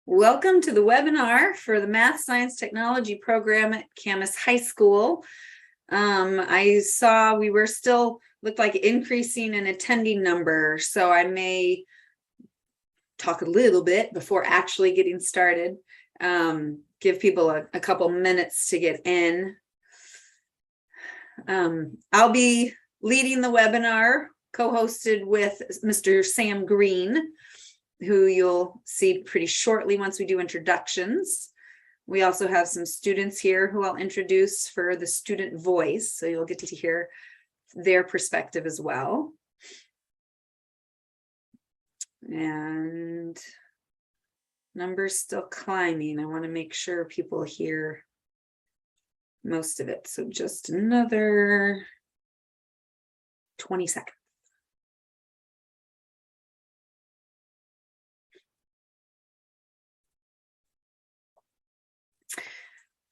Welcome to the webinar for the Math Science Technology program at Camas High School. I saw we were still looked like increasing in attending number, so I may talk a little bit before actually getting started. Give people a couple minutes to get in. I'll be leading the webinar, co-hosted with Mr. Sam Green, who you'll see pretty shortly once we do introductions. We also have some students here who I'll introduce for the student voice, so you'll get to hear their perspective as well. And numbers still climbing. I want to make sure people hear most of it. So just another 20 seconds.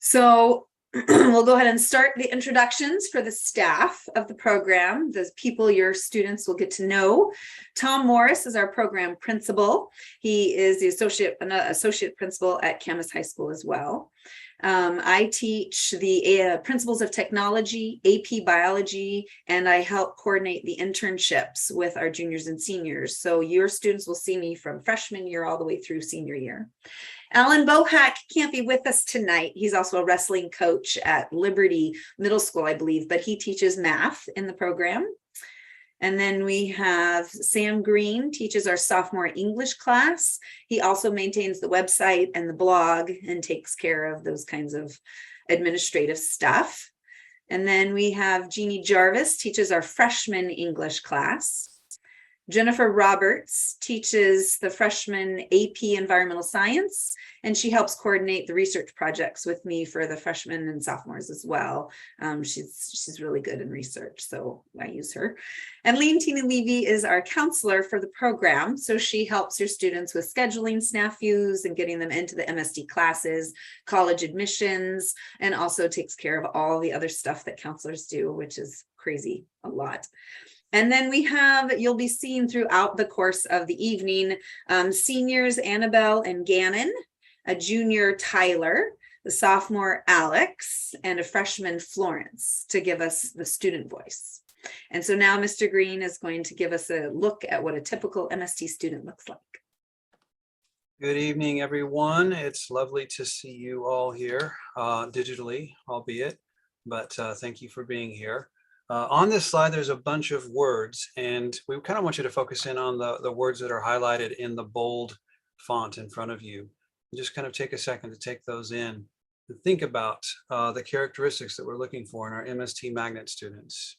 So we'll go ahead and start the introductions for the staff of the program, the people your students will get to know. Tom Morris is our program principal. He is the associate principal at Camas High School as well. I teach the principles of technology, AP biology, and I help coordinate the internships with our juniors and seniors. So your students will see me from freshman year all the way through senior year. Alan Bohack can't be with us tonight. He's also a wrestling coach at Liberty Middle School, I believe, but he teaches math in the program. And then we have Sam Green, teaches our sophomore English class. He also maintains the website and the blog and takes care of those kinds of administrative stuff. And then we have Jeannie Jarvis, teaches our freshman English class. Jennifer Roberts teaches the freshman AP Environmental Science, and she helps coordinate the research projects with me for the freshmen and sophomores as well. She's really good in research, so I use her. And Leontine Levy is our counselor for the program, so she helps your students with scheduling snafus and getting them into the MST classes, college admissions, and also takes care of all the other stuff that counselors do, which is crazy, a lot. And then we have, you'll be seeing throughout the course of the evening, seniors Annabelle and Gannon, a junior Tyler, the sophomore Alex, and a freshman Florence to give us the student voice. And so now Mr. Green is going to give us a look at what a typical MST student looks like. Good evening, everyone. It's lovely to see you all here digitally, albeit, but thank you for being here. On this slide, there's a bunch of words, and we kind of want you to focus in on the words that are highlighted in the bold font in front of you. And just kind of take a second to take those in and think about the characteristics that we're looking for in our MST Magnet students.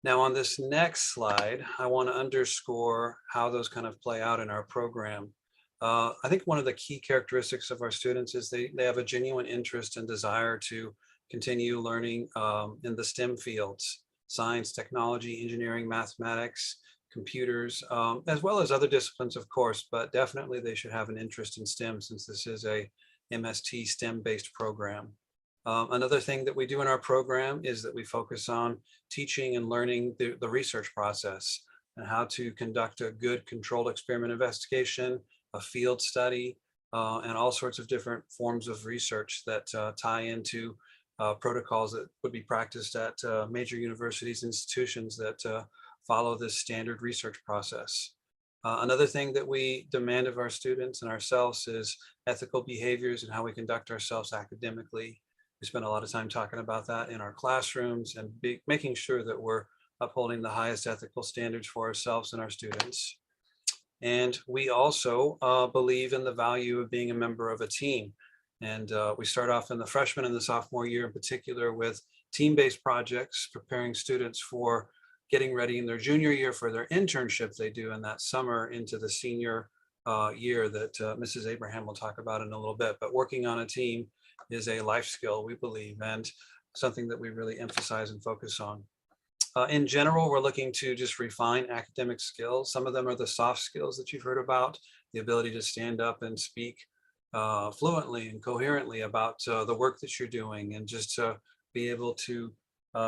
Now on this next slide, I want to underscore how those kind of play out in our program. I think one of the key characteristics of our students is they have a genuine interest and desire to continue learning in the STEM fields, science, technology, engineering, mathematics, computers, as well as other disciplines, of course, but definitely they should have an interest in STEM since this is a MST STEM-based program. Another thing that we do in our program is that we focus on teaching and learning the research process and how to conduct a good controlled experiment investigation, a field study, and all sorts of different forms of research that tie into protocols that would be practiced at major universities, institutions that follow this standard research process. Another thing that we demand of our students and ourselves is ethical behaviors and how we conduct ourselves academically. We spend a lot of time talking about that in our classrooms and making sure that we're upholding the highest ethical standards for ourselves and our students. And we also believe in the value of being a member of a team. And we start off in the freshman and the sophomore year in particular with team-based projects, preparing students for getting ready in their junior year for their internship they do in that summer into the senior year that Mrs. Abraham will talk about in a little bit. But working on a team is a life skill, we believe, and something that we really emphasize and focus on. In general, we're looking to just refine academic skills. Some of them are the soft skills that you've heard about, the ability to stand up and speak fluently and coherently about the work that you're doing, and just to be able to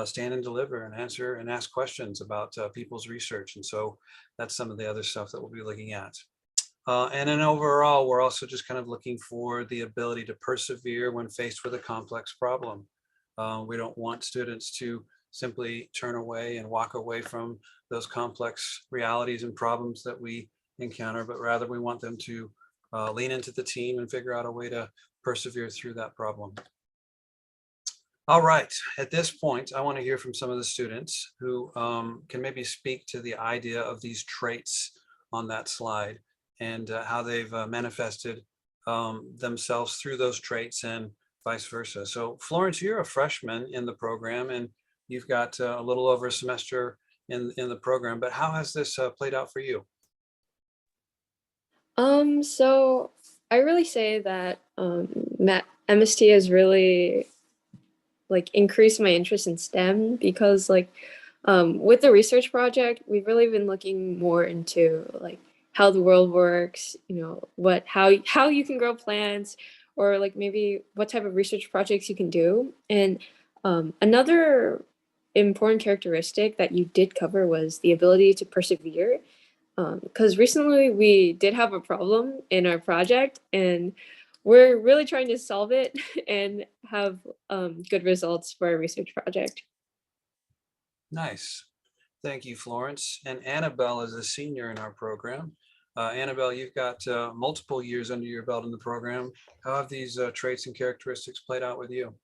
stand and deliver and answer and ask questions about people's research. And so that's some of the other stuff that we'll be looking at. And then overall, we're also just kind of looking for the ability to persevere when faced with a complex problem. We don't want students to simply turn away and walk away from those complex realities and problems that we encounter, but rather we want them to lean into the team and figure out a way to persevere through that problem. All right, at this point, I want to hear from some of the students who can maybe speak to the idea of these traits on that slide and how they've manifested themselves through those traits and vice versa. So Florence, you're a freshman in the program and you've got a little over a semester in the program, but how has this played out for you? So I really say that MST has really like increased my interest in STEM because with the research project, we've really been looking more into like how the world works, how you can grow plants, or like maybe what type of research projects you can do. And another important characteristic that you did cover was the ability to persevere. Because recently we did have a problem in our project and we're really trying to solve it and have good results for our research project. Nice. Thank you, Florence. And Annabelle is a senior in our program. Annabelle, you've got multiple years under your belt in the program. How have these traits and characteristics played out with you?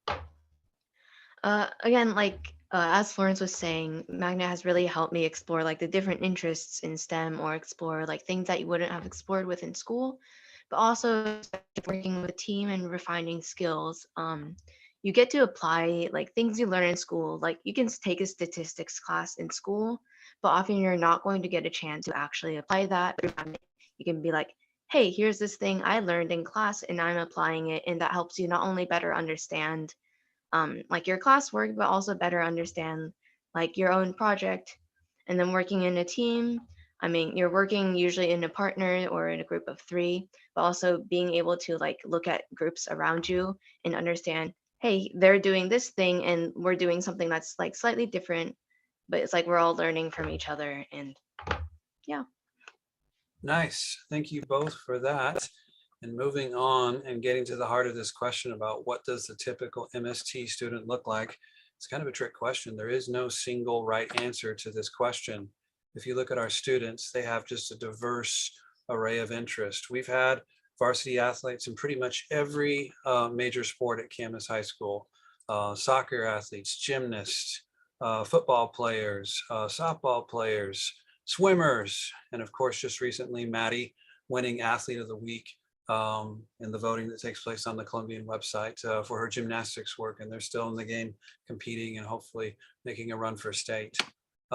Again, as Florence was saying, Magnet has really helped me explore like the different interests in STEM or explore like things that you wouldn't have explored within school, but also working with a team and refining skills. You get to apply like things you learn in school. Like you can take a statistics class in school, but often you're not going to get a chance to actually apply that. You can be like, hey, here's this thing I learned in class and I'm applying it. And that helps you not only better understand like your classwork, but also better understand like your own project. And then working in a team, I mean, you're working usually in a partner or in a group of three, but also being able to like look at groups around you and understand, hey, they're doing this thing and we're doing something that's like slightly different, but it's like we're all learning from each other. And yeah. Nice. Thank you both for that. And moving on and getting to the heart of this question about what does the typical MST student look like? It's kind of a trick question. There is no single right answer to this question. If you look at our students, they have just a diverse array of interest. We've had varsity athletes in pretty much every major sport at Camas High School. Soccer athletes, gymnasts, football players, softball players, swimmers, and of course, just recently, Maddie winning Athlete of the Week in the voting that takes place on the Columbian website for her gymnastics work, and they're still in the game competing and hopefully making a run for state.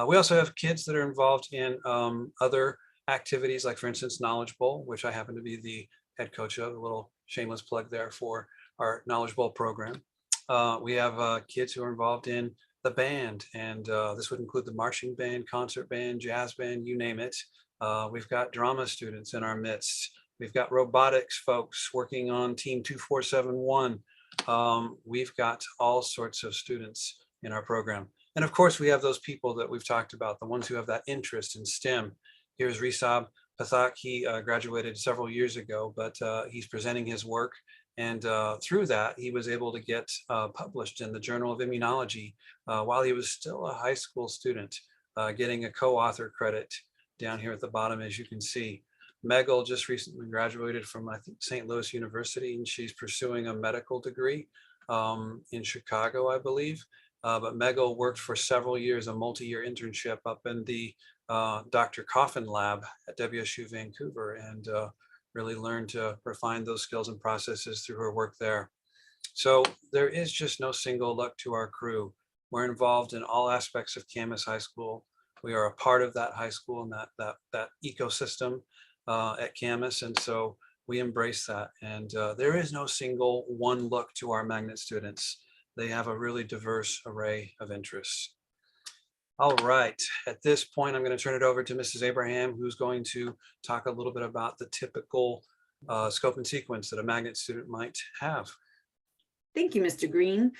We also have kids that are involved in other activities, like for instance, Knowledge Bowl, which I happen to be the head coach of, a little shameless plug there for our Knowledge Bowl program. We have kids who are involved in the band, and this would include the marching band, concert band, jazz band, you name it. We've got drama students in our midst. We've got robotics folks working on Team 2471. We've got all sorts of students in our program. And of course, we have those people that we've talked about, the ones who have that interest in STEM. Here's Risab Pathak. He graduated several years ago, but he's presenting his work. And through that, he was able to get published in the Journal of Immunology while he was still a high school student, getting a co-author credit down here at the bottom, as you can see. Megal just recently graduated from, I think, St. Louis University, and she's pursuing a medical degree in Chicago, I believe. But Megal worked for several years, a multi-year internship up in the Dr. Coffin lab at WSU Vancouver, and really learned to refine those skills and processes through her work there. So there is just no single look to our crew. We're involved in all aspects of Camas High School. We are a part of that high school and that ecosystem at Camas, and so we embrace that. And there is no single one look to our magnet students. They have a really diverse array of interests. All right, at this point, I'm going to turn it over to Mrs. Abraham, who's going to talk a little bit about the typical scope and sequence that a magnet student might have. Thank you, Mr. Green.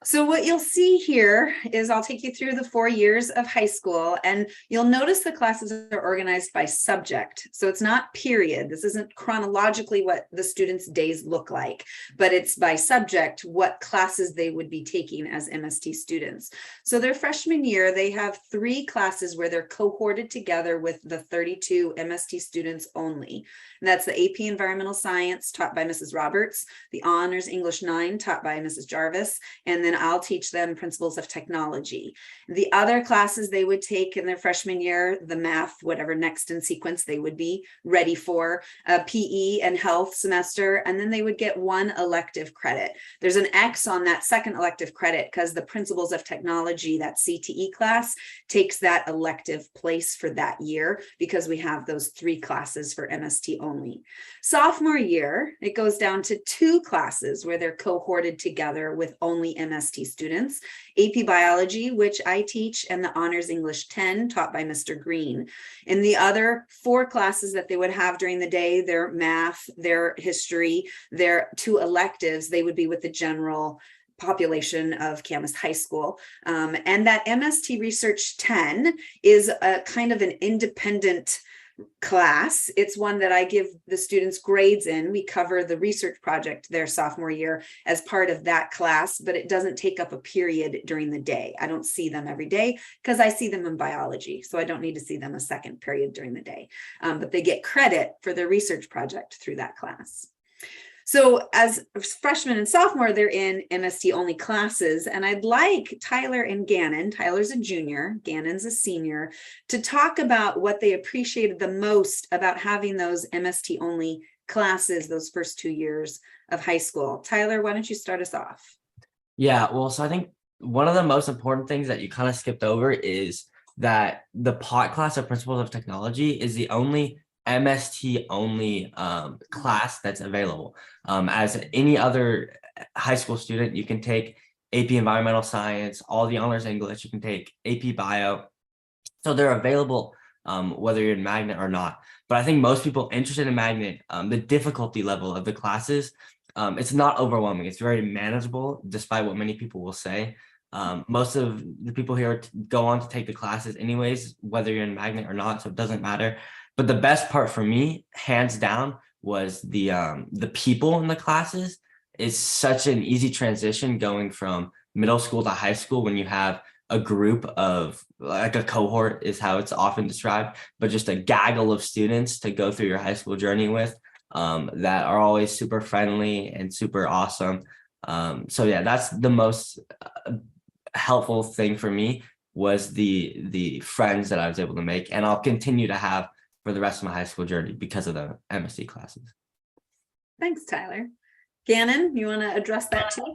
So what you'll see here is I'll take you through the 4 years of high school, and you'll notice the classes are organized by subject. So it's not period. This isn't chronologically what the students' days look like, but it's by subject, what classes they would be taking as MST students. So their freshman year, they have 3 classes where they're cohorted together with the 32 MST students only. And that's the AP Environmental Science taught by Mrs. Roberts, the Honors English 9 taught by Mrs. Jarvis, and then I'll teach them Principles of Technology. The other classes they would take in their freshman year, the math, whatever next in sequence they would be ready for, PE and health semester, and then they would get 1 elective credit. There's an X on that second elective credit because the Principles of Technology, that CTE class, takes that elective place for that year because we have those 3 classes for MST only. Sophomore year, it goes down to 2 classes where they're cohorted together with only MST students, AP Biology, which I teach, and the Honors English 10 taught by Mr. Green. In the other 4 classes that they would have during the day, their math, their history, their 2 electives, they would be with the general population of Camas High School. And that MST Research 10 is a kind of an independent class. It's one that I give the students grades in. We cover the research project their sophomore year as part of that class, but it doesn't take up a period during the day. I don't see them every day because I see them in biology, so I don't need to see them a second period during the day. But they get credit for their research project through that class. So as freshmen and sophomore, they're in MST only classes. And I'd like Tyler and Gannon, Tyler's a junior, Gannon's a senior, to talk about what they appreciated the most about having those MST only classes those first 2 years of high school. Tyler, why don't you start us off? Yeah, well, so I think one of the most important things that you kind of skipped over is that the POT class of Principles of Technology is the only MST only class that's available. As any other high school student, you can take AP Environmental Science, all the Honors English, you can take AP Bio. So they're available whether you're in Magnet or not. But I think most people interested in Magnet, the difficulty level of the classes, it's not overwhelming. It's very manageable, despite what many people will say. Most of the people here go on to take the classes anyways, whether you're in Magnet or not, so it doesn't matter. But the best part for me, hands down, was the people in the classes. Is such an easy transition going from middle school to high school when you have a group of, like a cohort is how it's often described, but just a gaggle of students to go through your high school journey with that are always super friendly and super awesome. So yeah, that's the most helpful thing for me, was the friends that I was able to make, and I'll continue to have for the rest of my high school journey because of the MST classes. Thanks, Tyler. Gannon, you want to address that too?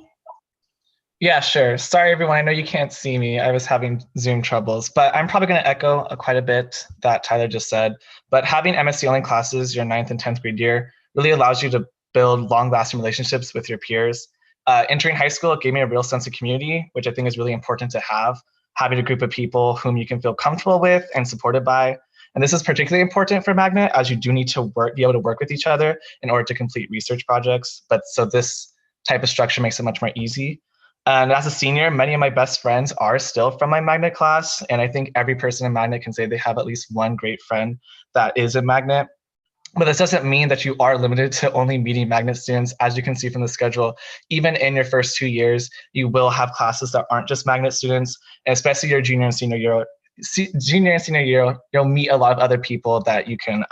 Yeah, sure. Sorry, everyone. I know you can't see me. I was having Zoom troubles, but I'm probably going to echo quite a bit that Tyler just said. But having MST only classes your 9th and 10th grade year really allows you to build long-lasting relationships with your peers. Entering high school, it gave me a real sense of community, which I think is really important to have. Having a group of people whom you can feel comfortable with and supported by. And this is particularly important for Magnet, as you do need to be able to work with each other in order to complete research projects. But so this type of structure makes it much more easy. And as a senior, many of my best friends are still from my Magnet class. And I think every person in Magnet can say they have at least one great friend that is a Magnet. But this doesn't mean that you are limited to only meeting Magnet students. As you can see from the schedule, even in your first 2 years, you will have classes that aren't just Magnet students, and especially your junior and senior year. You'll meet a lot of other people that you can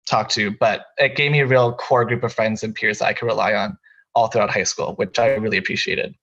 talk to. But it gave me a real core group of friends and peers that I could rely on all throughout high school, which I really appreciated.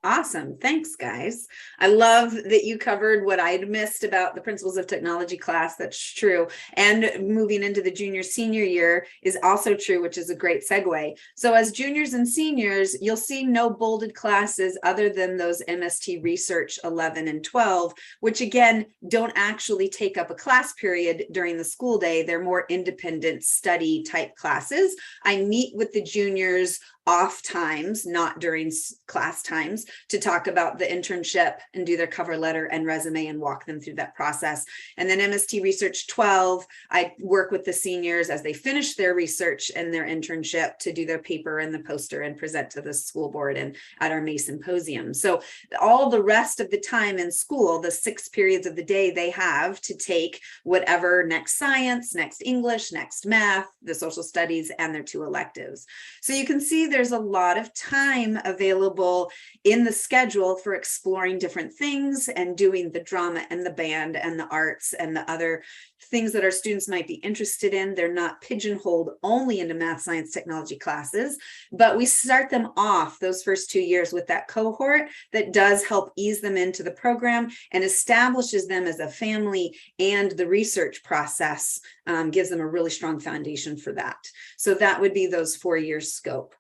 Awesome. Thanks, guys. I love that you covered what I'd missed about the Principles of Technology class. That's true. And moving into the junior senior year is also true, which is a great segue. So as juniors and seniors, you'll see no bolded classes other than those MST Research 11 and 12, which again, don't actually take up a class period during the school day. They're more independent study type classes. I meet with the juniors off times, not during class times, to talk about the internship and do their cover letter and resume and walk them through that process. And then MST Research 12, I work with the seniors as they finish their research and their internship to do their paper and the poster and present to the school board and at our May symposium. So all the rest of the time in school, the 6 periods of the day, they have to take whatever next science, next English, next math, the social studies, and their 2 electives. So you can see there's a lot of time available in the schedule for exploring different things and doing the drama and the band and the arts and the other things that our students might be interested in. They're not pigeonholed only into math, science, technology classes, but we start them off those first 2 years with that cohort that does help ease them into the program and establishes them as a family, and the research process gives them a really strong foundation for that. So that would be those 4-year scope.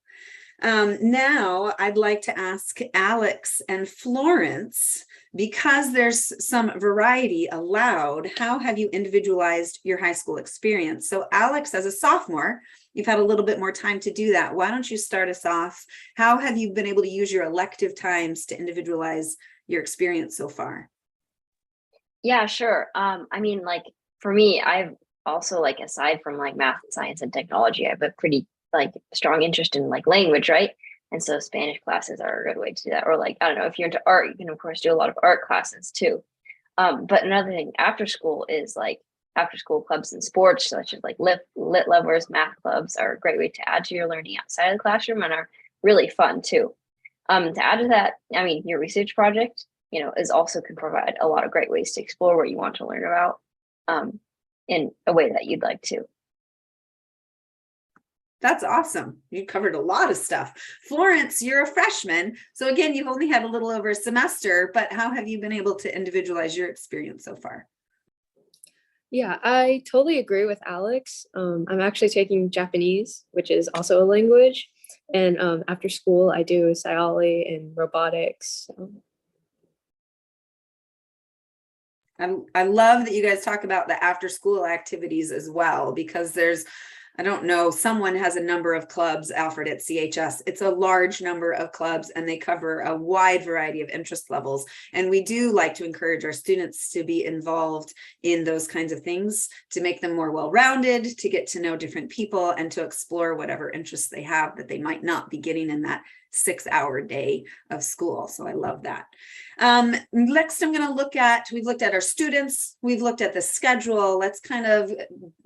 Now I'd like to ask Alex and Florence, because there's some variety allowed, how have you individualized your high school experience? So Alex, as a sophomore, you've had a little bit more time to do that. Why don't you start us off? How have you been able to use your elective times to individualize your experience so far? Yeah, sure. I mean, like for me, I've also like, aside from like math, science, and technology, I have a pretty like strong interest in like language, right? And so Spanish classes are a good way to do that. Or like, I don't know, if you're into art, you can of course do a lot of art classes too. But another thing after school is like after school clubs and sports, such as like lit lovers, math clubs are a great way to add to your learning outside of the classroom and are really fun too. To add to that, I mean, your research project, you know, is also can provide a lot of great ways to explore what you want to learn about in a way that you'd like to. That's awesome. You covered a lot of stuff. Florence, you're a freshman. So again, you've only had a little over a semester, but how have you been able to individualize your experience so far? Yeah, I totally agree with Alex. I'm actually taking Japanese, which is also a language. And after school, I do Sayali and robotics. I love that you guys talk about the after school activities as well, because there's, I don't know, someone has a number of clubs, Alfred, at CHS. It's a large number of clubs and they cover a wide variety of interest levels. And we do like to encourage our students to be involved in those kinds of things to make them more well-rounded, to get to know different people, and to explore whatever interests they have that they might not be getting in that 6-hour day of school. So I love that. Next, I'm going to look at, we've looked at our students, we've looked at the schedule. Let's kind of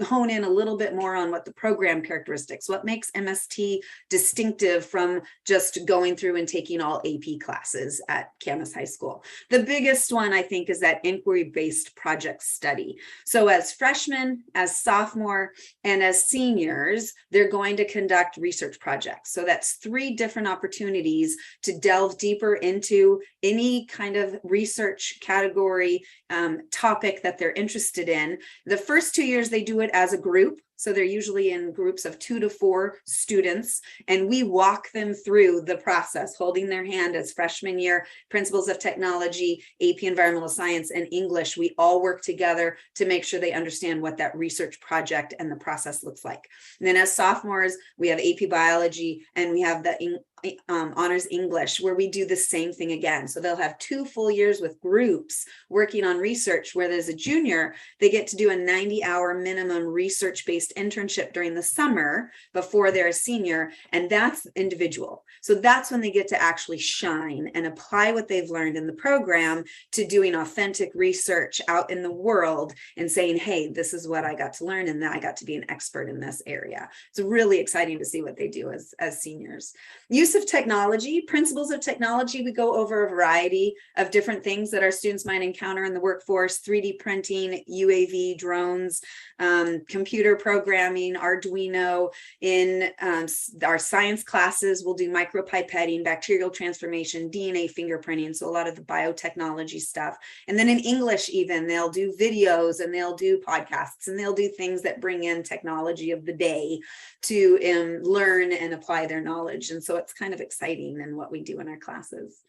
hone in a little bit more on what the program characteristics, what makes MST distinctive from just going through and taking all AP classes at Camas High School. The biggest one, I think, is that inquiry-based project study. So as freshmen, as sophomore, and as seniors, they're going to conduct research projects. So that's 3 different opportunities to delve deeper into any kind of research category topic that they're interested in. The first 2 years, they do it as a group. So they're usually in groups of 2 to 4 students, and we walk them through the process, holding their hand as freshman year, principles of technology, AP environmental science, and English. We all work together to make sure they understand what that research project and the process looks like. And then as sophomores, we have AP biology, and we have the honors English, where we do the same thing again. So they'll have 2 full years with groups working on research, where there's a junior, they get to do a 90-hour minimum research-based internship during the summer before they're a senior, and that's individual. So that's when they get to actually shine and apply what they've learned in the program to doing authentic research out in the world and saying, hey, this is what I got to learn, and then I got to be an expert in this area. It's really exciting to see what they do as seniors. Use of technology, principles of technology, we go over a variety of different things that our students might encounter in the workforce: 3D printing, UAV, drones, computer programming, Arduino. In our science classes, we'll do micropipetting, bacterial transformation, DNA fingerprinting, so a lot of the biotechnology stuff. And then in English even, they'll do videos and they'll do podcasts and they'll do things that bring in technology of the day to learn and apply their knowledge. And so it's kind of exciting in what we do in our classes.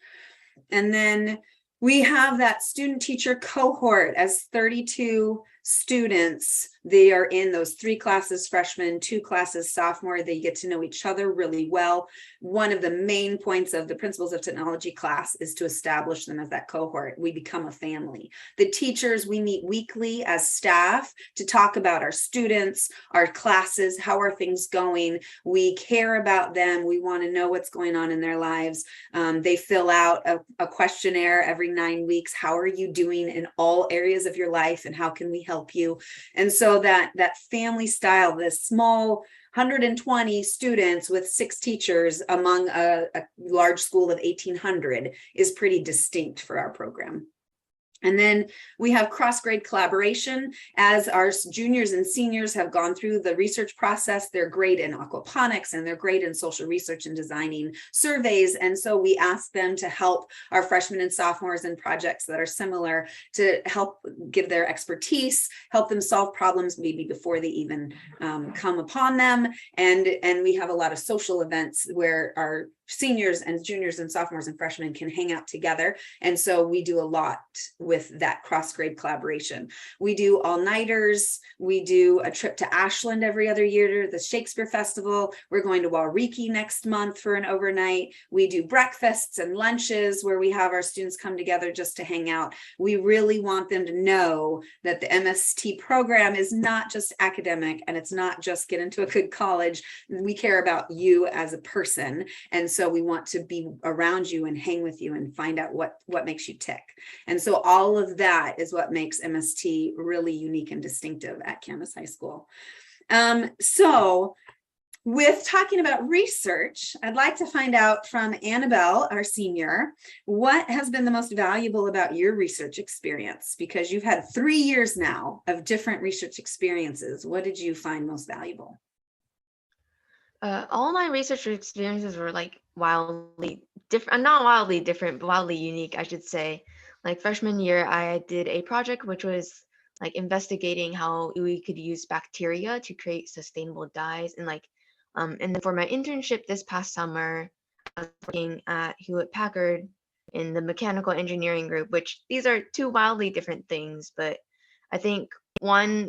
And then we have that student teacher cohort as 32 students. They are in those 3 classes, freshman, 2 classes, sophomore. They get to know each other really well. One of the main points of the Principles of Technology class is to establish them as that cohort. We become a family. The teachers, we meet weekly as staff to talk about our students, our classes, how are things going. We care about them. We want to know what's going on in their lives. They fill out a questionnaire every 9 weeks. How are you doing in all areas of your life, and how can we help you? And so that family style, this small 120 students with 6 teachers among a large school of 1,800 is pretty distinct for our program. And then we have cross-grade collaboration. As our juniors and seniors have gone through the research process, they're great in aquaponics and they're great in social research and designing surveys. And so we ask them to help our freshmen and sophomores in projects that are similar, to help give their expertise, help them solve problems maybe before they even come upon them. And we have a lot of social events where our seniors and juniors and sophomores and freshmen can hang out together. And so we do a lot with that cross-grade collaboration. We do all-nighters. We do a trip to Ashland every other year to the Shakespeare Festival. We're going to Wauriki next month for an overnight. We do breakfasts and lunches where we have our students come together just to hang out. We really want them to know that the MST program is not just academic, and it's not just get into a good college. We care about you as a person. And so we want to be around you and hang with you and find out what makes you tick. And so all of that is what makes MST really unique and distinctive at Camas High School. So with talking about research, I'd like to find out from Annabelle, our senior, what has been the most valuable about your research experience? Because you've had 3 years now of different research experiences. What did you find most valuable? All my research experiences were like wildly different, not wildly different, but wildly unique, I should say. Like freshman year, I did a project which was like investigating how we could use bacteria to create sustainable dyes. And then for my internship this past summer, I was working at Hewlett Packard in the mechanical engineering group, which these are 2 wildly different things, but I think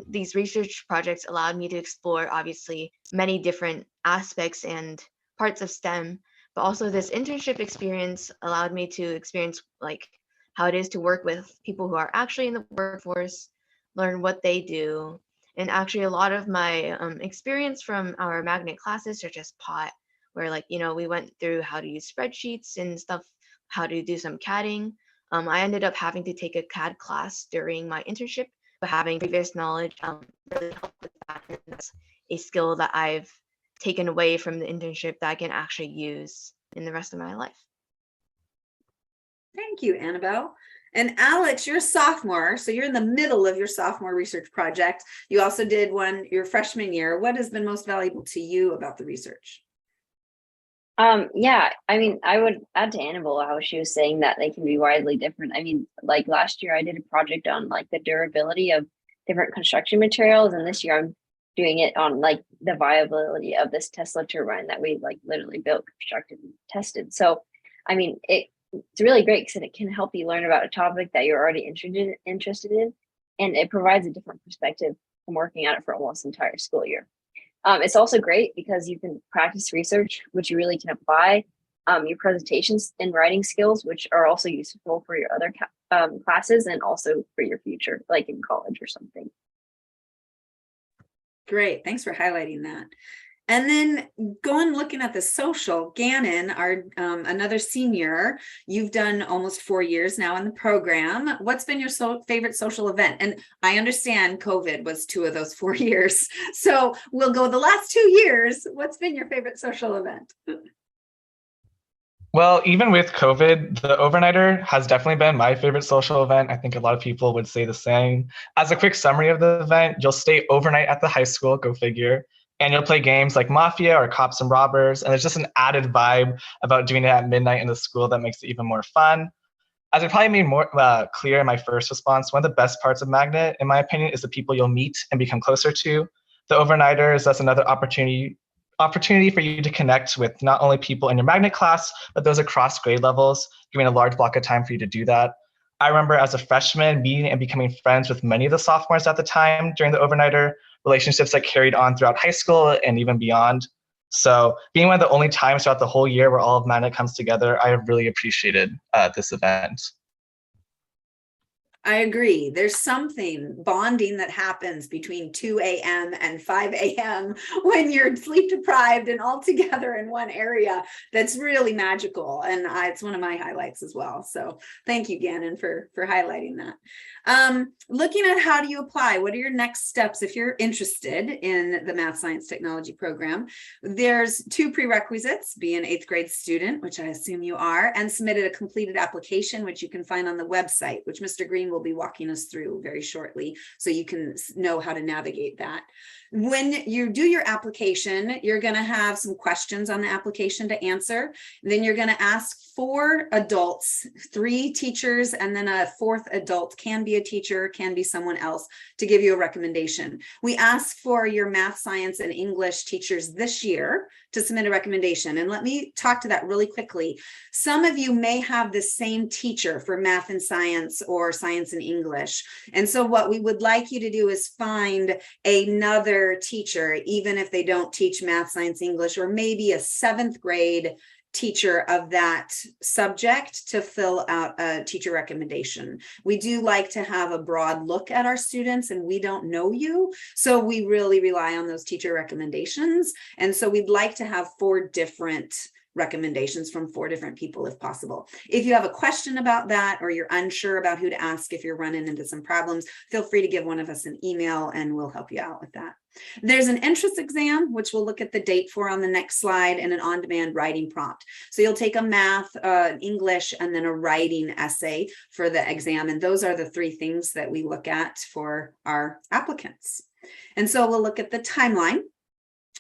these research projects allowed me to explore obviously many different aspects and parts of STEM, but also this internship experience allowed me to experience like how it is to work with people who are actually in the workforce, learn what they do. And actually a lot of my experience from our magnet classes are just POT, where we went through how to use spreadsheets and stuff, how to do some CADing. I ended up having to take a CAD class during my internship, but having previous knowledge really helped with that. And that's a skill that I've taken away from the internship that I can actually use in the rest of my life. Thank you, Annabelle. And Alex, you're a sophomore, so you're in the middle of your sophomore research project. You also did one your freshman year. What has been most valuable to you about the research? Yeah, I mean, I would add to Annabelle how she was saying that they can be widely different. I mean, like last year I did a project on like the durability of different construction materials, and this year I'm doing it on like the viability of this Tesla turbine that we like literally built, constructed, and tested. So, I mean, it's really great because it can help you learn about a topic that you're already interested in, and it provides a different perspective from working on it for almost the entire school year. It's also great because you can practice research, which you really can apply your presentations and writing skills, which are also useful for your other classes and also for your future, like in college or something. Great, thanks for highlighting that. And then going looking at the social, Gannon, our another senior, you've done almost 4 years now in the program. What's been your favorite social event? And I understand COVID was 2 of those 4 years. So we'll go the last 2 years. What's been your favorite social event? Well, even with COVID, the overnighter has definitely been my favorite social event. I think a lot of people would say the same. As a quick summary of the event, you'll stay overnight at the high school, go figure, and you'll play games like Mafia or Cops and Robbers. And there's just an added vibe about doing it at midnight in the school that makes it even more fun. As I probably made more clear in my first response, one of the best parts of Magnet, in my opinion, is the people you'll meet and become closer to. The overnighters, that's another opportunity for you to connect with not only people in your Magnet class, but those across grade levels, giving a large block of time for you to do that. I remember as a freshman meeting and becoming friends with many of the sophomores at the time during the overnighter, relationships that carried on throughout high school and even beyond. So being one of the only times throughout the whole year where all of Magnet comes together, I have really appreciated this event. I agree. There's something bonding that happens between 2 a.m. and 5 a.m. when you're sleep deprived and all together in one area. That's really magical. And it's one of my highlights as well. So thank you, Gannon, for highlighting that. Looking at how do you apply, what are your next steps if you're interested in the math, science, technology program? There's 2 prerequisites: be an 8th grade student, which I assume you are, and submitted a completed application, which you can find on the website, which Mr. Green will be walking us through very shortly, so you can know how to navigate that. When you do your application, you're going to have some questions on the application to answer. Then you're going to ask 4 adults, 3 teachers, and then a 4th adult, can be a teacher, can be someone else, to give you a recommendation. We ask for your math, science, and English teachers this year to submit a recommendation. And let me talk to that really quickly. Some of you may have the same teacher for math and science or science and English. And so what we would like you to do is find another teacher, even if they don't teach math, science, English, or maybe a 7th grade teacher of that subject to fill out a teacher recommendation. We do like to have a broad look at our students, and we don't know you, so we really rely on those teacher recommendations. And so we'd like to have 4 different recommendations from 4 different people if possible. If you have a question about that, or you're unsure about who to ask if you're running into some problems, feel free to give one of us an email and we'll help you out with that. There's an entrance exam, which we'll look at the date for on the next slide, and an on-demand writing prompt. So you'll take a math, English, and then a writing essay for the exam. And those are the 3 things that we look at for our applicants. And so we'll look at the timeline.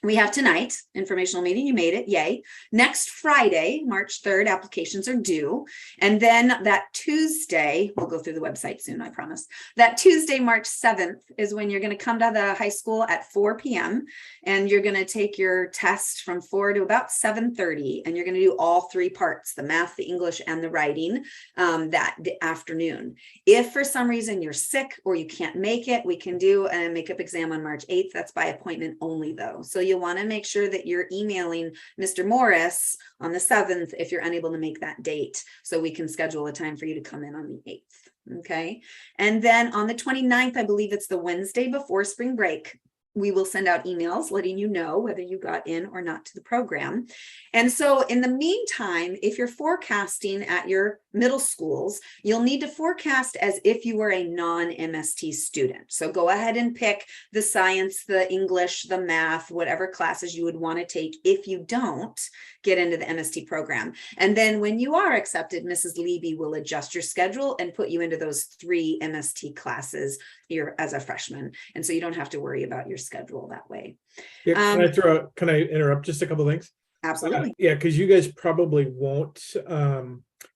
We have tonight, informational meeting, you made it, yay. Next Friday, March 3rd, applications are due. And then that Tuesday, we'll go through the website soon, I promise. That Tuesday, March 7th, is when you're going to come to the high school at 4 p.m. and you're going to take your test from 4 to about 7:30. And you're going to do all 3 parts, the math, the English, and the writing that afternoon. If for some reason you're sick or you can't make it, we can do a makeup exam on March 8th. That's by appointment only though. So you'll want to make sure that you're emailing Mr. Morris on the 7th if you're unable to make that date, so we can schedule a time for you to come in on the 8th. Okay. And then on the 29th, I believe it's the Wednesday before spring break, we will send out emails letting you know whether you got in or not to the program. And so in the meantime, if you're forecasting at your middle schools, you'll need to forecast as if you were a non-MST student. So go ahead and pick the science, the English, the math, whatever classes you would want to take if you don't get into the MST program. And then when you are accepted, Mrs. Levy will adjust your schedule and put you into those 3 MST classes here as a freshman. And so you don't have to worry about your schedule that way. Yeah, can I interrupt just a couple of things? Absolutely. Yeah, because you guys probably won't,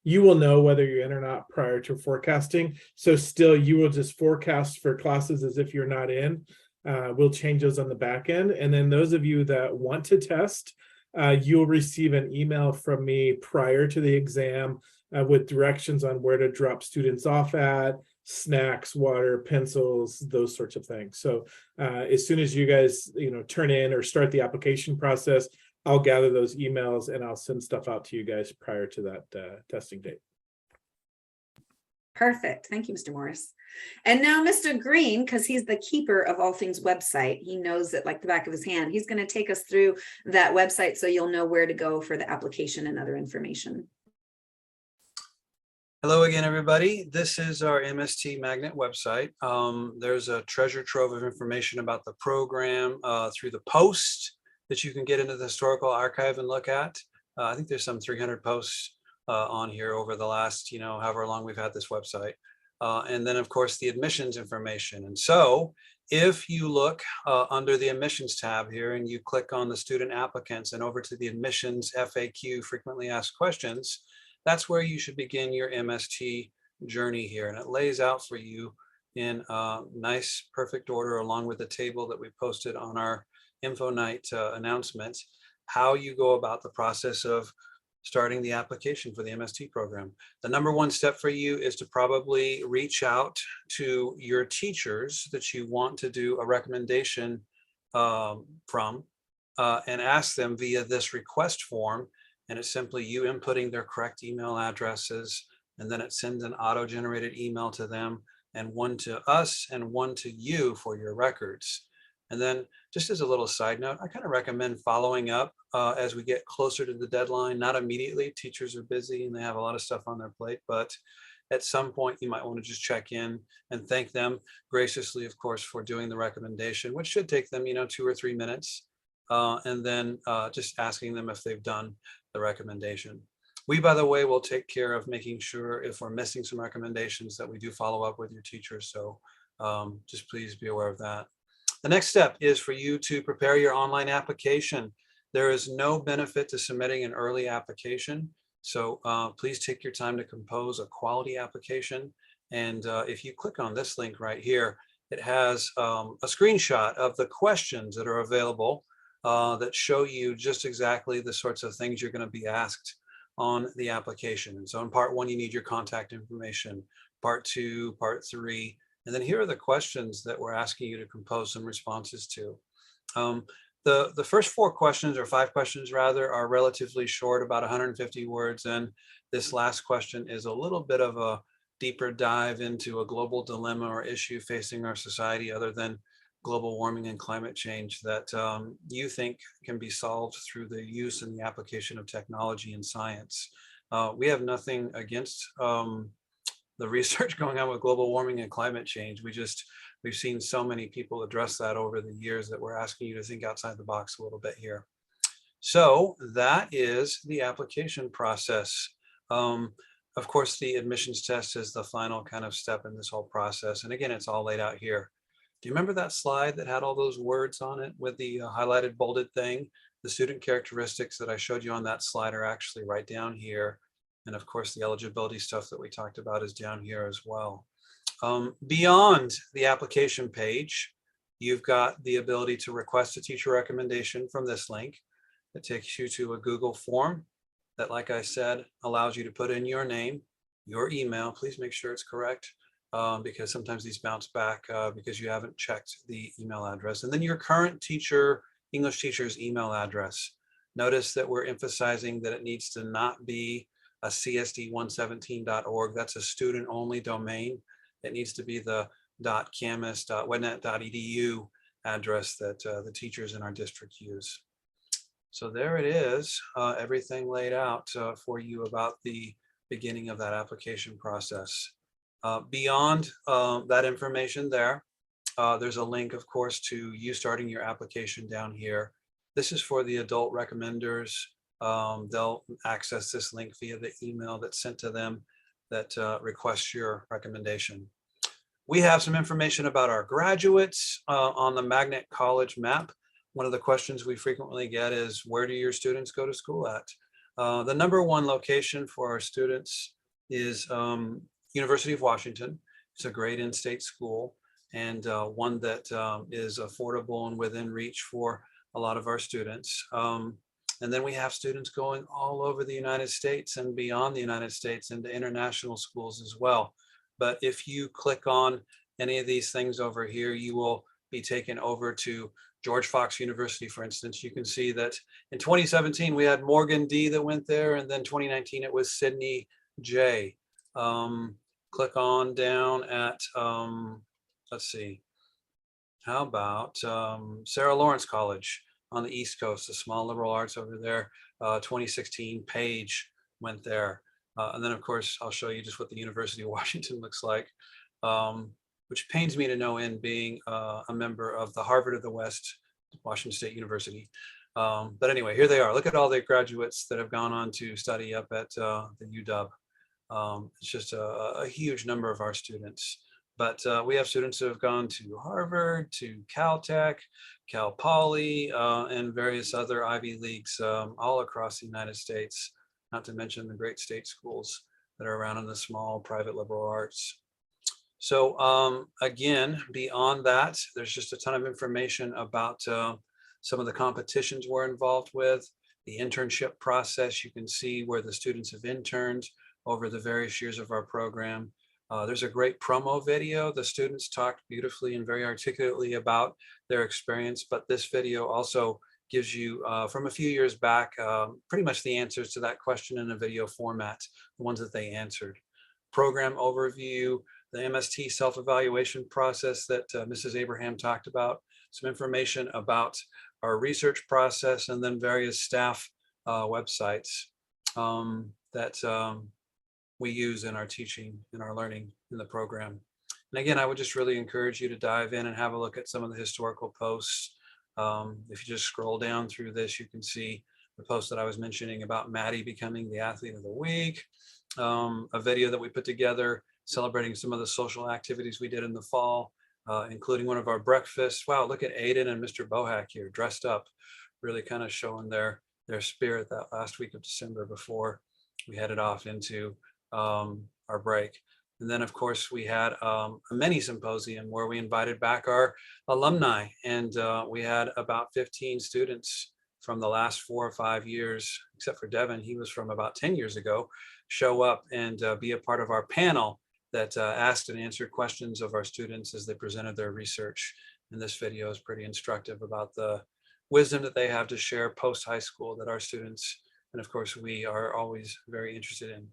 you will know whether you're in or not prior to forecasting. So still, you will just forecast for classes as if you're not in. We'll change those on the back end. And then those of you that want to test, you'll receive an email from me prior to the exam with directions on where to drop students off at, snacks, water, pencils, those sorts of things. So as soon as you guys, turn in or start the application process, I'll gather those emails and I'll send stuff out to you guys prior to that testing date. Perfect. Thank you, Mr. Morris. And now Mr. Green, because he's the keeper of all things website, he knows it like the back of his hand. He's going to take us through that website so you'll know where to go for the application and other information. Hello again, everybody. This is our MST Magnet website. There's a treasure trove of information about the program through the post that you can get into the historical archive and look at. I think there's some 300 posts on here over the last, however long we've had this website. And then, of course, the admissions information. And so if you look under the admissions tab here and you click on the student applicants and over to the admissions FAQ, frequently asked questions, that's where you should begin your MST journey here. And it lays out for you in nice, perfect order, along with the table that we posted on our Info Night announcements, how you go about the process of starting the application for the MST program. The number one step for you is to probably reach out to your teachers that you want to do a recommendation from and ask them via this request form. And it's simply you inputting their correct email addresses, and then it sends an auto-generated email to them, and one to us and one to you for your records. And then just as a little side note, I kind of recommend following up as we get closer to the deadline, not immediately. Teachers are busy and they have a lot of stuff on their plate, but at some point you might want to just check in and thank them graciously, of course, for doing the recommendation, which should take them, 2 or 3 minutes. And then just asking them if they've done the recommendation. We, by the way, will take care of making sure if we're missing some recommendations that we do follow up with your teachers. So just please be aware of that. The next step is for you to prepare your online application. There is no benefit to submitting an early application. So please take your time to compose a quality application. And if you click on this link right here, it has a screenshot of the questions that are available that show you just exactly the sorts of things you're going to be asked on the application. And so in part 1, you need your contact information, part 2, part 3, and then here are the questions that we're asking you to compose some responses to. The first 4 questions, or 5 questions rather, are relatively short, about 150 words. And this last question is a little bit of a deeper dive into a global dilemma or issue facing our society other than global warming and climate change that you think can be solved through the use and the application of technology and science. We have nothing against the research going on with global warming and climate change. We've seen so many people address that over the years that we're asking you to think outside the box a little bit here. So that is the application process. Of course, the admissions test is the final kind of step in this whole process. And again, it's all laid out here. Do you remember that slide that had all those words on it with the highlighted bolded thing? The student characteristics that I showed you on that slide are actually right down here. And of course, the eligibility stuff that we talked about is down here as well. Beyond the application page, you've got the ability to request a teacher recommendation from this link. It takes you to a Google form that, like I said, allows you to put in your name, your email. Please make sure it's correct because sometimes these bounce back because you haven't checked the email address. And then your current teacher, English teacher's email address. Notice that we're emphasizing that it needs to not be a csd117.org. That's a student-only domain. It needs to be the .camas.wednet.edu address that the teachers in our district use. So there it is, everything laid out for you about the beginning of that application process. Beyond that information there's a link, of course, to you starting your application down here. This is for the adult recommenders. They'll access this link via the email that's sent to them that requests your recommendation. We have some information about our graduates on the Magnet College map. One of the questions we frequently get is, where do your students go to school at? The number 1 location for our students is University of Washington. It's a great in-state school and one that is affordable and within reach for a lot of our students. And then we have students going all over the United States and beyond the United States into international schools as well. But if you click on any of these things over here, you will be taken over to George Fox University, for instance. You can see that in 2017, we had Morgan D that went there, and then 2019, it was Sydney J. Click on down at, let's see, how about Sarah Lawrence College on the East Coast, the small liberal arts over there. 2016, Page went there. And then, of course, I'll show you just what the University of Washington looks like, which pains me to no end being a member of the Harvard of the West, Washington State University. But anyway, here they are. Look at all the graduates that have gone on to study up at the UW. It's just a huge number of our students. But we have students who have gone to Harvard, to Caltech, Cal Poly, and various other Ivy Leagues all across the United States, not to mention the great state schools that are around in the small private liberal arts. So again, beyond that, there's just a ton of information about some of the competitions we're involved with. the internship process. You can see where the students have interned over the various years of our program. There's a great promo video. The students talked beautifully and very articulately about their experience, but this video also gives you, from a few years back, pretty much the answers to that question in a video format, the ones that they answered. Program overview, the MST self-evaluation process that Mrs. Abraham talked about, some information about our research process, and then various staff websites that we use in our teaching, in our learning in the program. And again, I would just really encourage you to dive in and have a look at some of the historical posts. If you just scroll down through this, you can see the post that I was mentioning about Maddie becoming the athlete of the week, a video that we put together celebrating some of the social activities we did in the fall, including one of our breakfasts. Wow, look at Aiden and Mr. Bohack here dressed up, really kind of showing their spirit that last week of December before we headed off into our break. And then of course we had a mini symposium where we invited back our alumni, and we had about 15 students from the last 4 or 5 years, except for Devin, he was from about 10 years ago, show up and be a part of our panel that asked and answered questions of our students as they presented their research. And this video is pretty instructive about the wisdom that they have to share post high school that our students, and of course we are always very interested in.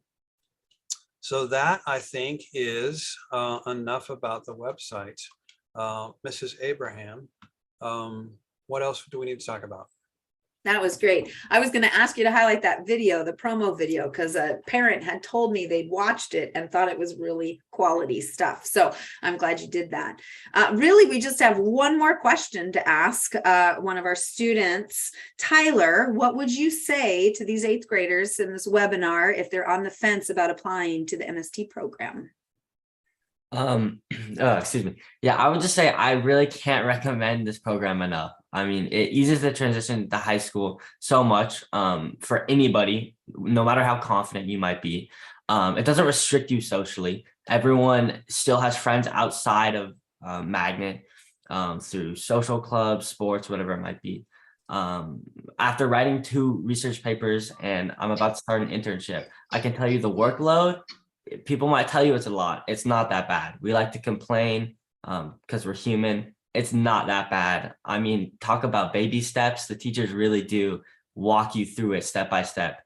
So that, I think, is enough about the website. Mrs. Abraham, what else do we need to talk about? That was great. I was going to ask you to highlight that video, the promo video, because a parent had told me they'd watched it and thought it was really quality stuff. So I'm glad you did that. Really, we just have one more question to ask one of our students. Tyler, what would you say to these 8th graders in this webinar if they're on the fence about applying to the MST program? Excuse me. Yeah, I would just say I really can't recommend this program enough. I mean, it eases the transition to high school so much for anybody, no matter how confident you might be. It doesn't restrict you socially. Everyone still has friends outside of Magnet through social clubs, sports, whatever it might be. After writing 2 research papers and I'm about to start an internship, I can tell you the workload, people might tell you it's a lot. It's not that bad. We like to complain because we're human. It's not that bad. I mean, talk about baby steps. The teachers really do walk you through it step by step.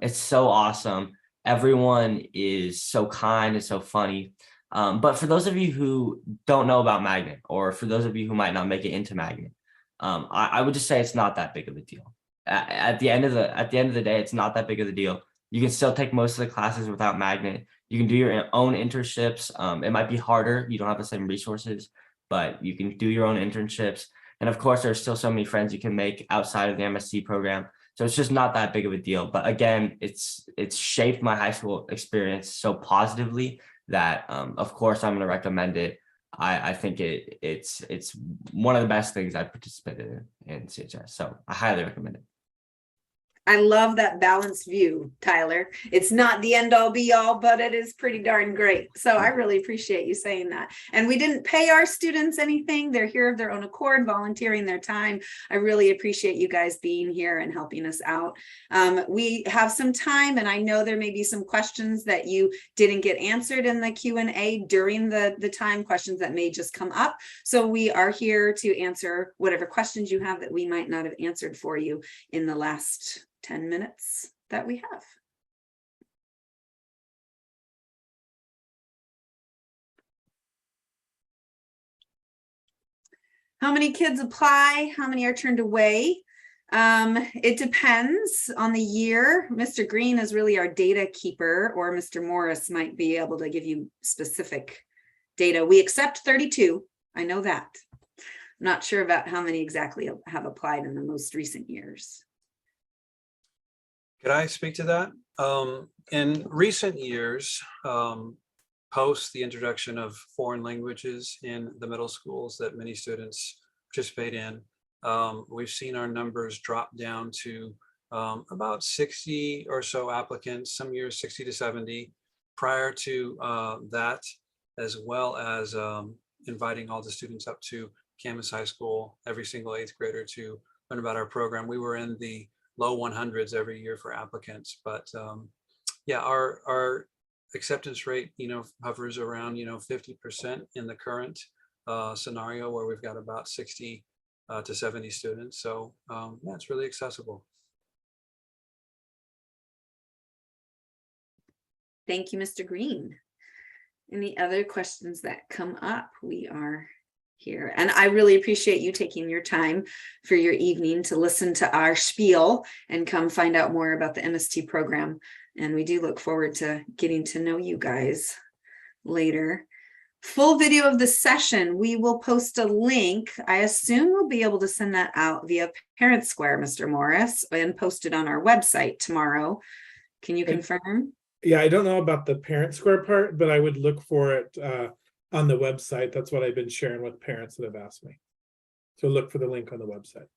It's so awesome. Everyone is so kind and so funny. But for those of you who don't know about Magnet, or for those of you who might not make it into Magnet, I would just say it's not that big of a deal. At the end of the day, it's not that big of a deal. You can still take most of the classes without Magnet. You can do your own internships. It might be harder. You don't have the same resources, but you can do your own internships. And of course, there's still so many friends you can make outside of the MSc program. So it's just not that big of a deal. But again, it's shaped my high school experience so positively that, of course, I'm going to recommend it. I think it's one of the best things I've participated in CHS. So I highly recommend it. I love that balanced view, Tyler. It's not the end all be all, but it is pretty darn great. So I really appreciate you saying that. And we didn't pay our students anything. They're here of their own accord, volunteering their time. I really appreciate you guys being here and helping us out. We have some time, and I know there may be some questions that you didn't get answered in the Q&A during the time, questions that may just come up. So we are here to answer whatever questions you have that we might not have answered for you in the last 10 minutes that we have. How many kids apply? How many are turned away? It depends on the year. Mr. Green is really our data keeper, or Mr. Morris might be able to give you specific data. We accept 32. I know that. I'm not sure about how many exactly have applied in the most recent years. Could I speak to that? In recent years, post the introduction of foreign languages in the middle schools that many students participate in, we've seen our numbers drop down to about 60 or so applicants, some years 60 to 70. Prior to that, as well as inviting all the students up to Camas High School, every single 8th grader, to learn about our program, we were in the low 100s every year for applicants. But yeah, our acceptance rate, hovers around, 50% in the current scenario where we've got about 60 to 70 students. So yeah, it's really accessible. Thank you, Mr. Green. Any other questions that come up? We are here. And I really appreciate you taking your time for your evening to listen to our spiel and come find out more about the MST program. And we do look forward to getting to know you guys later. Full video of the session, we will post a link. I assume we'll be able to send that out via Parent Square, Mr. Morris, and post it on our website tomorrow. Can you confirm? Yeah, I don't know about the Parent Square part, but I would look for it on the website. That's what I've been sharing with parents that have asked me. So look for the link on the website.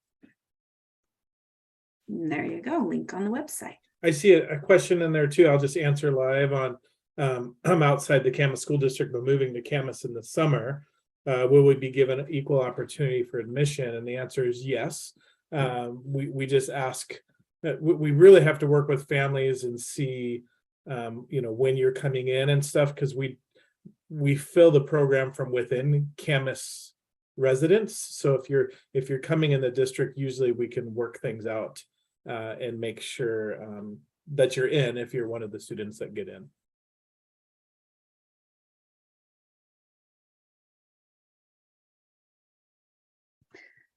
There you go, link on the website. I see a question in there too. I'll just answer live on, I'm outside the Camas School District, but moving to Camas in the summer. Will we be given equal opportunity for admission? And the answer is yes. We just ask that we really have to work with families and see, when you're coming in and stuff, because we fill the program from within Camas residents. So if you're coming in the district, usually we can work things out and make sure that you're in if you're one of the students that get in.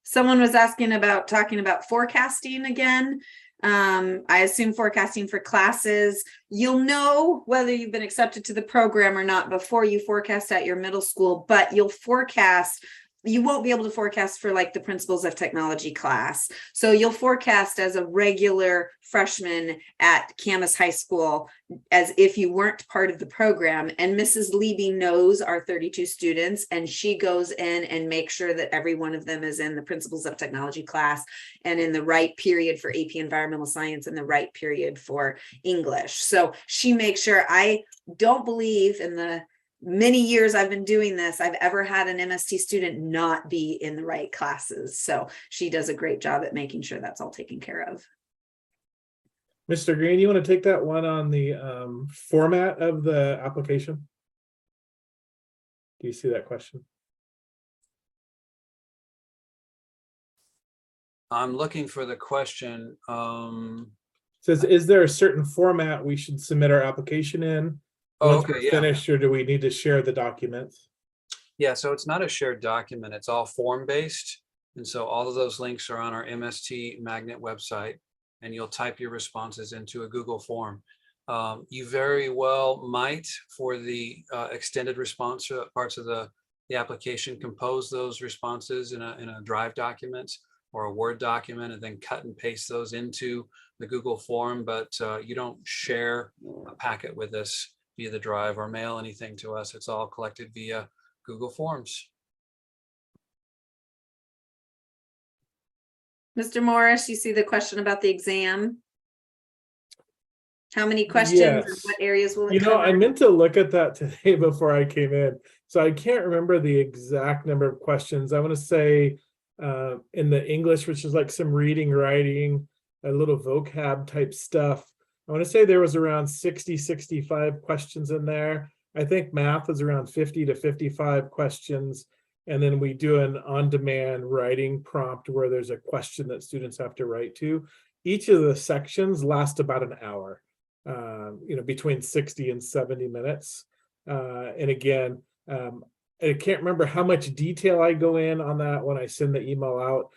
Someone was talking about forecasting again. I assume forecasting for classes. You'll know whether you've been accepted to the program or not before you forecast at your middle school, but you won't be able to forecast for like the principles of technology class. So you'll forecast as a regular freshman at Camas High School as if you weren't part of the program. And Mrs. Levy knows our 32 students, and she goes in and makes sure that every one of them is in the principles of technology class and in the right period for AP Environmental Science and the right period for English. So she makes sure. I don't believe in the many years I've been doing this, I've ever had an MST student not be in the right classes. So she does a great job at making sure that's all taken care of. Mr. Green, you want to take that one on the format of the application? Do you see that question? I'm looking for the question. Says, is there a certain format we should submit our application in? Once we're finished, or do we need to share the documents? Yeah, so it's not a shared document. It's all form-based. And so all of those links are on our MST Magnet website, and you'll type your responses into a Google form. You very well might, for the extended response parts of the application, compose those responses in a Drive document or a Word document, and then cut and paste those into the Google form. But you don't share a packet with us via the Drive or mail anything to us. It's all collected via Google Forms. Mr. Morris, you see the question about the exam? How many questions Yes. and what areas will it cover? I meant to look at that today before I came in. So I can't remember the exact number of questions. I want to say in the English, which is like some reading, writing, a little vocab type stuff. I want to say there was around 60, 65 questions in there. I think math is around 50 to 55 questions. And then we do an on-demand writing prompt where there's a question that students have to write to. Each of the sections last about an hour, between 60 and 70 minutes. And again, I can't remember how much detail I go in on that when I send the email out.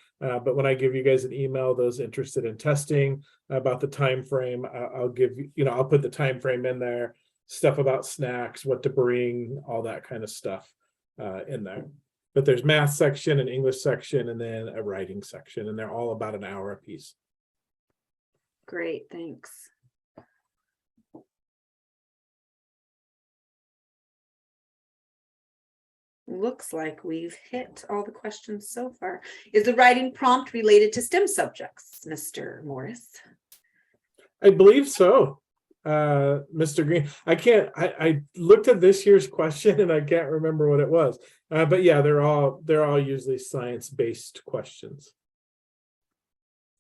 But when I give you guys an email, those interested in testing about the time frame, I'll give I'll put the time frame in there, stuff about snacks, what to bring, all that kind of stuff in there. But there's math section, an English section, and then a writing section, and they're all about an hour apiece. Great, thanks. Looks like we've hit all the questions so far. Is the writing prompt related to STEM subjects, Mr. Morris? I believe so, Mr. Green. I looked at this year's question and I can't remember what it was. But yeah, they're all usually science-based questions.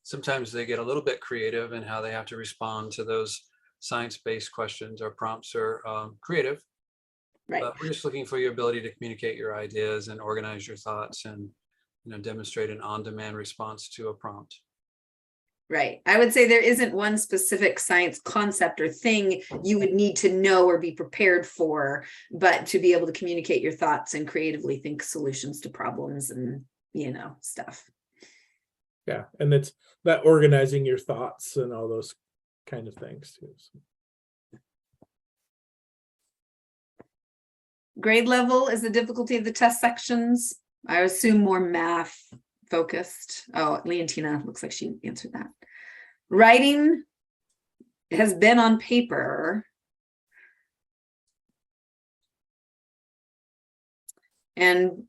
sometimes they get a little bit creative in how they have to respond to those science-based questions or prompts are creative. Right. But we're just looking for your ability to communicate your ideas and organize your thoughts and, demonstrate an on-demand response to a prompt. Right. I would say there isn't one specific science concept or thing you would need to know or be prepared for, but to be able to communicate your thoughts and creatively think solutions to problems and, stuff. Yeah. And it's that organizing your thoughts and all those kind of things too. Grade level is the difficulty of the test sections. I assume more math focused. Oh, Leontina looks like she answered that. Writing has been on paper. And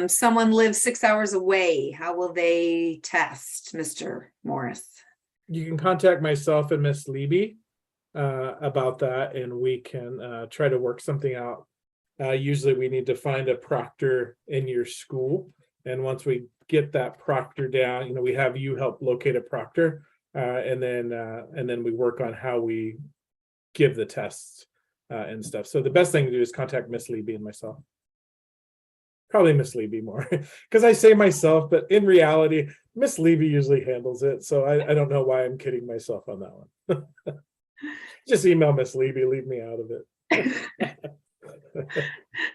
someone lives 6 hours away. How will they test, Mr. Morris? You can contact myself and Miss Leby about that, and we can try to work something out. Usually we need to find a proctor in your school. And once we get that proctor down, we have you help locate a proctor, and then we work on how we give the tests and stuff. So the best thing to do is contact Miss Leby and myself. Probably Miss Leby more, because I say myself, but in reality, Miss Leby usually handles it. So I don't know why I'm kidding myself on that one. Just email Miss Leby, leave me out of it.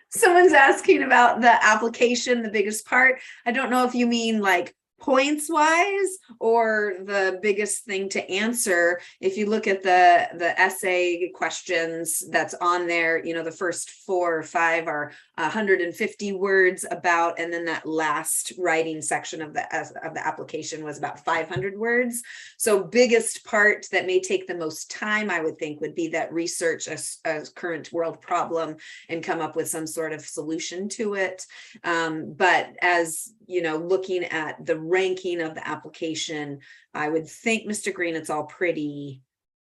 Someone's asking about the application, the biggest part. I don't know if you mean like points wise or the biggest thing to answer. If you look at the essay questions that's on there, the first 4 or 5 are 150 words about, and then that last writing section of the application was about 500 words. So biggest part that may take the most time, I would think, would be that research a current world problem and come up with some sort of solution to it. But as looking at the ranking of the application, I would think, Mr. Green, it's all pretty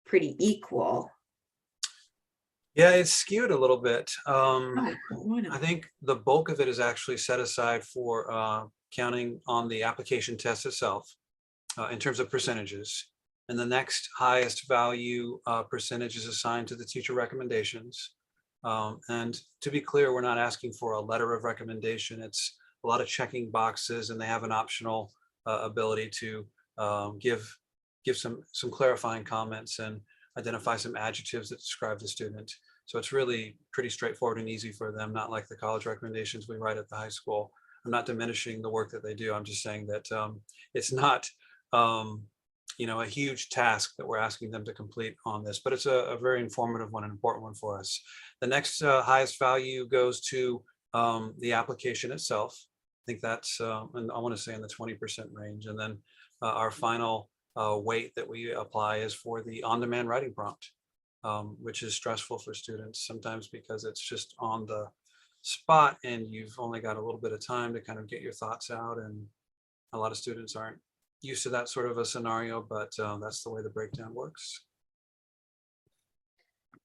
equal. Yeah, it's skewed a little bit. I I think the bulk of it is actually set aside for counting on the application test itself in terms of percentages. And the next highest value percentage is assigned to the teacher recommendations. And to be clear, we're not asking for a letter of recommendation. It's a lot of checking boxes, and they have an optional ability to give some clarifying comments and identify some adjectives that describe the student. So it's really pretty straightforward and easy for them, not like the college recommendations we write at the high school. I'm not diminishing the work that they do. I'm just saying that it's not a huge task that we're asking them to complete on this, but it's a very informative one, an important one for us. The next highest value goes to the application itself. I think that's, and I want to say in the 20% range. And then our final weight that we apply is for the on-demand writing prompt, which is stressful for students sometimes because it's just on the spot and you've only got a little bit of time to kind of get your thoughts out. And a lot of students aren't used to that sort of a scenario, but that's the way the breakdown works.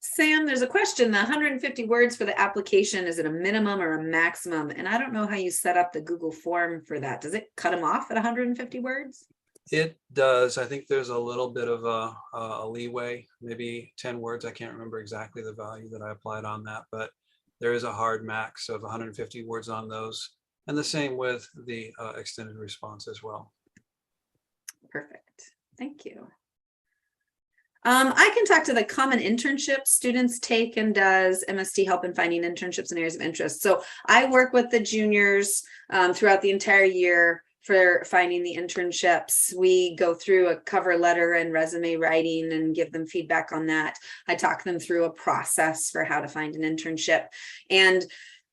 Sam, there's a question. The 150 words for the application, is it a minimum or a maximum? And I don't know how you set up the Google form for that. Does it cut them off at 150 words? It does. I think there's a little bit of a leeway, maybe 10 words. I can't remember exactly the value that I applied on that, but there is a hard max of 150 words on those. And the same with the extended response as well. Perfect. Thank you. I can talk to the common internships students take, and does MST help in finding internships in areas of interest? So I work with the juniors throughout the entire year for finding the internships. We go through a cover letter and resume writing and give them feedback on that. I talk them through a process for how to find an internship. And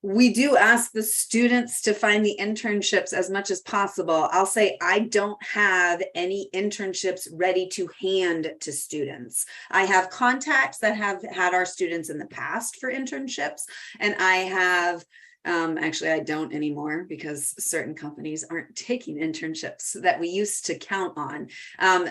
we do ask the students to find the internships as much as possible. I'll say I don't have any internships ready to hand to students. I have contacts that have had our students in the past for internships, and I have Actually, I don't anymore because certain companies aren't taking internships that we used to count on.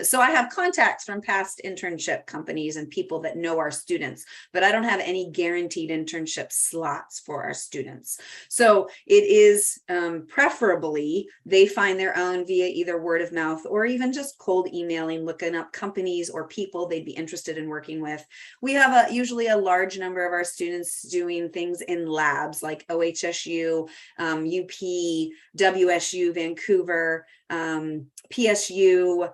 So I have contacts from past internship companies and people that know our students, but I don't have any guaranteed internship slots for our students. So it is preferably they find their own via either word of mouth or even just cold emailing, looking up companies or people they'd be interested in working with. We have usually a large number of our students doing things in labs like OHSU, UP, WSU, Vancouver, PSU,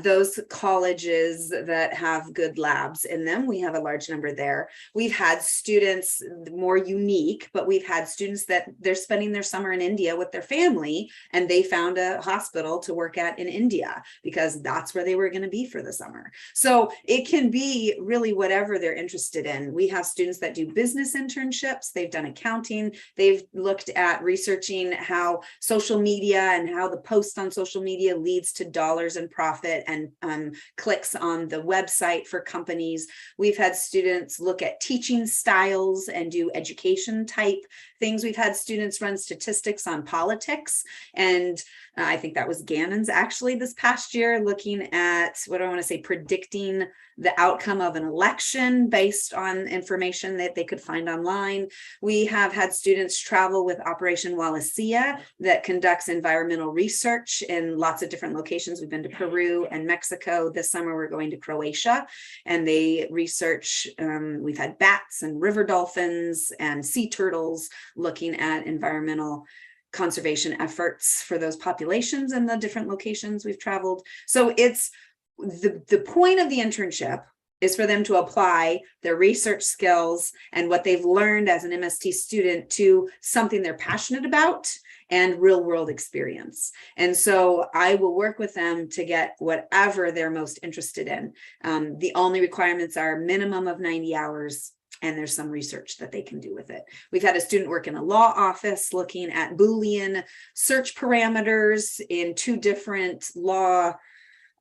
those colleges that have good labs in them. We have a large number there. We've had students more unique, but we've had students that they're spending their summer in India with their family, and they found a hospital to work at in India because that's where they were going to be for the summer. So it can be really whatever they're interested in. We have students that do business internships. They've done accounting. They've looked at researching how social media and how the post on social media leads to dollars and profit and clicks on the website for companies. We've had students look at teaching styles and do education type things. We've had students run statistics on politics, and I think that was Gannon's actually this past year, looking at, what do I want to say, predicting the outcome of an election based on information that they could find online. We have had students travel with Operation Wallacea that conducts environmental research in lots of different locations. We've been to Peru and Mexico. This summer we're going to Croatia, and they research, we've had bats and river dolphins and sea turtles looking at environmental conservation efforts for those populations and the different locations we've traveled. So it's the point of the internship is for them to apply their research skills and what they've learned as an MST student to something they're passionate about and real world experience. And so I will work with them to get whatever they're most interested in. The only requirements are minimum of 90 hours. And there's some research that they can do with it. We've had a student work in a law office looking at Boolean search parameters in 2 different law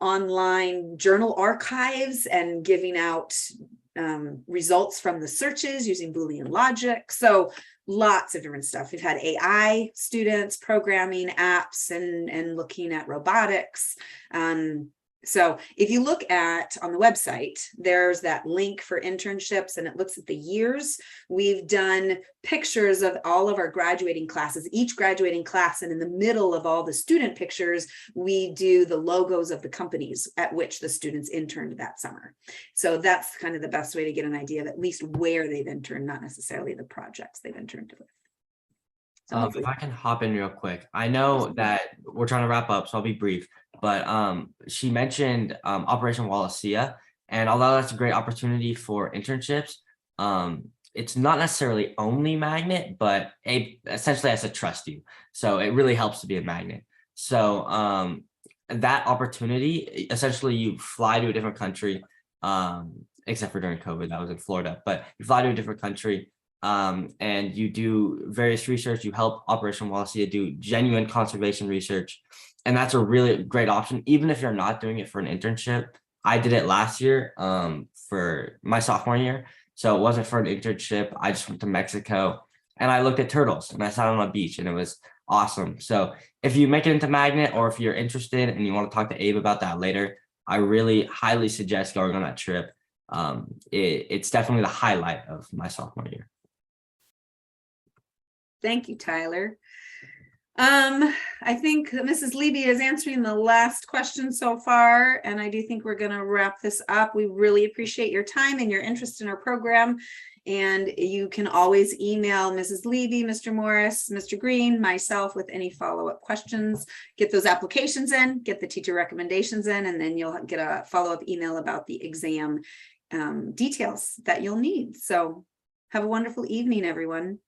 online journal archives and giving out results from the searches using Boolean logic. So lots of different stuff. We've had AI students programming apps and looking at robotics. So if you look at on the website, there's that link for internships and it looks at the years. We've done pictures of all of our graduating classes, each graduating class, and in the middle of all the student pictures, we do the logos of the companies at which the students interned that summer. So that's kind of the best way to get an idea of at least where they've interned, not necessarily the projects they've interned with. So If I can hop in real quick, I know that we're trying to wrap up, so I'll be brief. But she mentioned Operation Wallacea, and although that's a great opportunity for internships, it's not necessarily only magnet, but essentially has to trust you. So it really helps to be a magnet. So that opportunity, essentially, you fly to a different country, except for during COVID, that was in Florida. But you fly to a different country. And you do various research, you help Operation Wallacea do genuine conservation research. And that's a really great option, even if you're not doing it for an internship. I did it last year for my sophomore year. So it wasn't for an internship. I just went to Mexico and I looked at turtles and I sat on a beach and it was awesome. So if you make it into magnet, or if you're interested and you want to talk to Abe about that later, I really highly suggest going on that trip. It's definitely the highlight of my sophomore year. Thank you, Tyler. I think Mrs. Levy is answering the last question so far, and I do think we're going to wrap this up. We really appreciate your time and your interest in our program, and you can always email Mrs. Levy, Mr. Morris, Mr. Green, myself with any follow-up questions. Get those applications in, get the teacher recommendations in, and then you'll get a follow-up email about the exam details that you'll need. So have a wonderful evening, everyone.